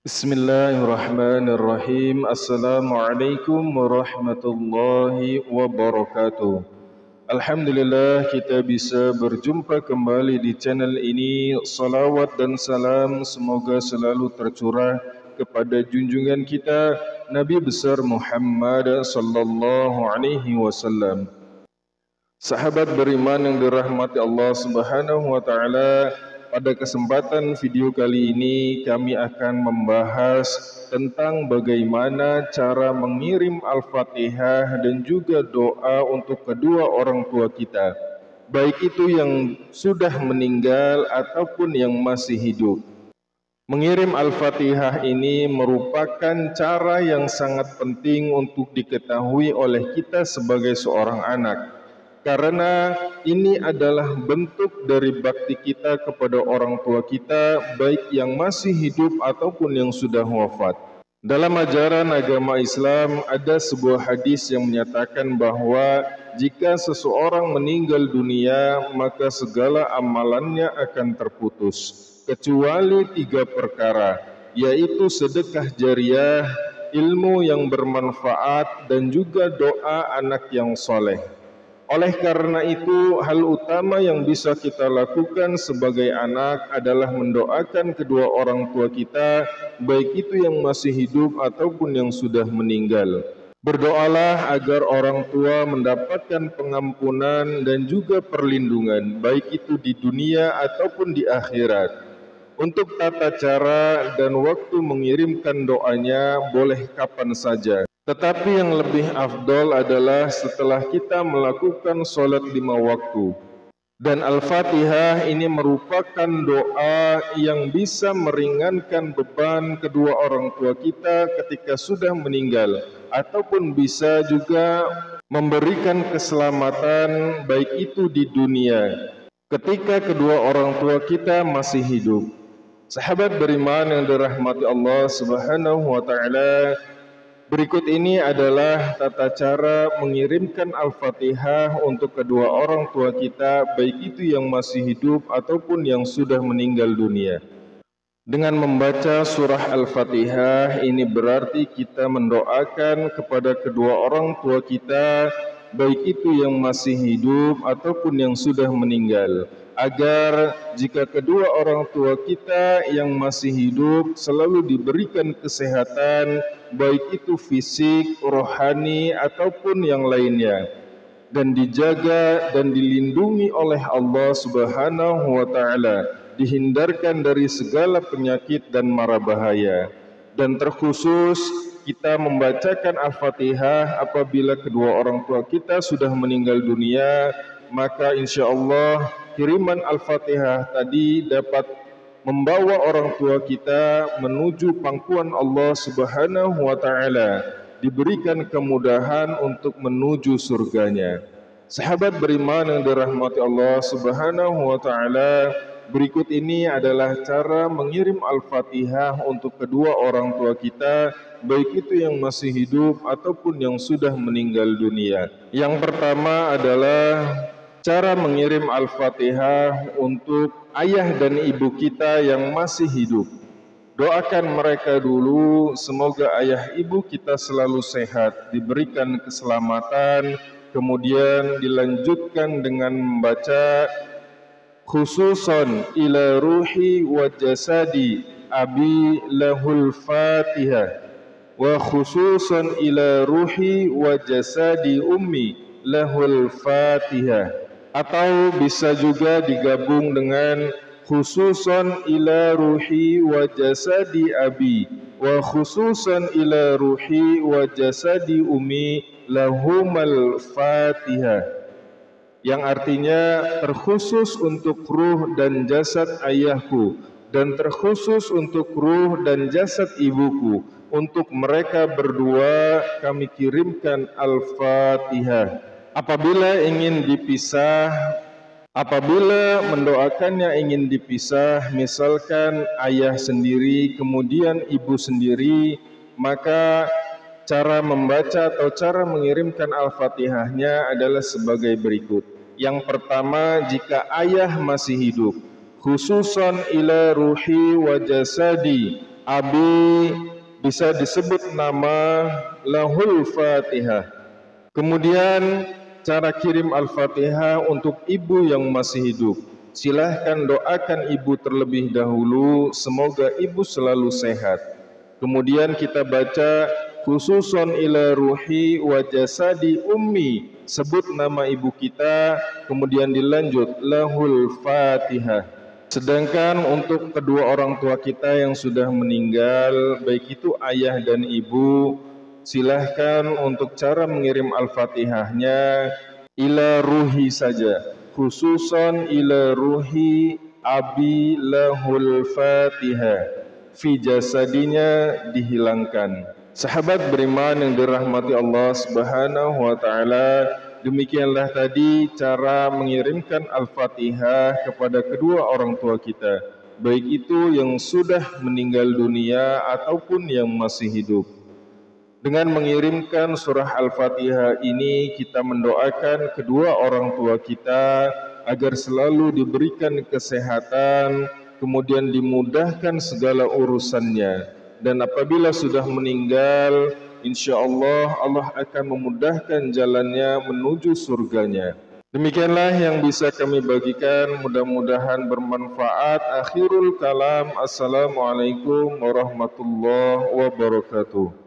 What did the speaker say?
Bismillahirrahmanirrahim. Assalamualaikum warahmatullahi wabarakatuh. Alhamdulillah kita bisa berjumpa kembali di channel ini. Salawat dan salam semoga selalu tercurah kepada junjungan kita Nabi besar Muhammad sallallahu alaihi wasallam. Sahabat beriman yang dirahmati Allah Subhanahu wa taala, pada kesempatan video kali ini kami akan membahas tentang bagaimana cara mengirim Al-Fatihah dan juga doa untuk kedua orang tua kita, baik itu yang sudah meninggal ataupun yang masih hidup. Mengirim Al-Fatihah ini merupakan cara yang sangat penting untuk diketahui oleh kita sebagai seorang anak. Karena ini adalah bentuk dari bakti kita kepada orang tua kita, baik yang masih hidup ataupun yang sudah wafat. Dalam ajaran agama Islam ada sebuah hadis yang menyatakan bahwa jika seseorang meninggal dunia, maka segala amalannya akan terputus, kecuali 3 perkara, yaitu sedekah jariah, ilmu yang bermanfaat, dan juga doa anak yang soleh. Oleh karena itu, hal utama yang bisa kita lakukan sebagai anak adalah mendoakan kedua orang tua kita, baik itu yang masih hidup ataupun yang sudah meninggal. Berdoalah agar orang tua mendapatkan pengampunan dan juga perlindungan, baik itu di dunia ataupun di akhirat. Untuk tata cara dan waktu mengirimkan doanya boleh kapan saja. Tetapi yang lebih afdol adalah setelah kita melakukan sholat 5 waktu. Dan Al-Fatihah ini merupakan doa yang bisa meringankan beban kedua orang tua kita ketika sudah meninggal, ataupun bisa juga memberikan keselamatan baik itu di dunia ketika kedua orang tua kita masih hidup. Sahabat beriman yang dirahmati Allah Subhanahu wa taala, berikut ini adalah tata cara mengirimkan Al-Fatihah untuk kedua orang tua kita, baik itu yang masih hidup ataupun yang sudah meninggal dunia. Dengan membaca surah Al-Fatihah ini berarti kita mendoakan kepada kedua orang tua kita, baik itu yang masih hidup ataupun yang sudah meninggal, agar jika kedua orang tua kita yang masih hidup selalu diberikan kesehatan, baik itu fisik, rohani, ataupun yang lainnya, dan dijaga dan dilindungi oleh Allah Subhanahu wa taala, dihindarkan dari segala penyakit dan mara bahaya. Dan terkhusus kita membacakan Al-Fatihah apabila kedua orang tua kita sudah meninggal dunia, maka insya Allah kiriman Al-Fatihah tadi dapat membawa orang tua kita menuju pangkuan Allah Subhanahu wa taala, diberikan kemudahan untuk menuju surganya. Sahabat beriman yang dirahmati Allah Subhanahu wa taala, berikut ini adalah cara mengirim Al-Fatihah untuk kedua orang tua kita, baik itu yang masih hidup ataupun yang sudah meninggal dunia. Yang pertama adalah cara mengirim Al-Fatihah untuk ayah dan ibu kita yang masih hidup. Doakan mereka dulu, semoga ayah ibu kita selalu sehat, diberikan keselamatan, kemudian dilanjutkan dengan membaca khususon ila ruhi wa jasadi abi lahul fatihah, wa khususon ila ruhi wa jasadi ummi lahul fatihah. Atau bisa juga digabung dengan khususan ila ruhi wa jasadi abi wa khususan ila ruhi wa jasadi ummi lahumal fatihah, yang artinya terkhusus untuk ruh dan jasad ayahku dan terkhusus untuk ruh dan jasad ibuku, untuk mereka berdua kami kirimkan Al-Fatihah. Apabila mendoakannya ingin dipisah, misalkan ayah sendiri kemudian ibu sendiri, maka cara membaca atau cara mengirimkan Al-Fatihahnya adalah sebagai berikut. Yang pertama, jika ayah masih hidup, khususan ila ruhi wa jasadi Abi bisa disebut nama lahul Fatihah. Kemudian cara kirim Al-Fatihah untuk ibu yang masih hidup. Silahkan doakan ibu terlebih dahulu, semoga ibu selalu sehat. Kemudian kita baca khususon ila ruhi wa jasadi ummi, sebut nama ibu kita, kemudian dilanjut lahul Fatihah. Sedangkan untuk kedua orang tua kita yang sudah meninggal, baik itu ayah dan ibu, silahkan untuk cara mengirim Al-Fatihahnya ila ruhi saja, khususon ila ruhi abi lahul Fatihah, fi jasadinya dihilangkan. Sahabat beriman yang dirahmati Allah Subhanahu wa taala, demikianlah tadi cara mengirimkan Al-Fatihah kepada kedua orang tua kita, baik itu yang sudah meninggal dunia ataupun yang masih hidup. Dengan mengirimkan surah Al-Fatihah ini, kita mendoakan kedua orang tua kita agar selalu diberikan kesehatan, kemudian dimudahkan segala urusannya. Dan apabila sudah meninggal, insya Allah Allah akan memudahkan jalannya menuju surganya. Demikianlah yang bisa kami bagikan, mudah-mudahan bermanfaat. Akhirul kalam, assalamualaikum warahmatullahi wabarakatuh.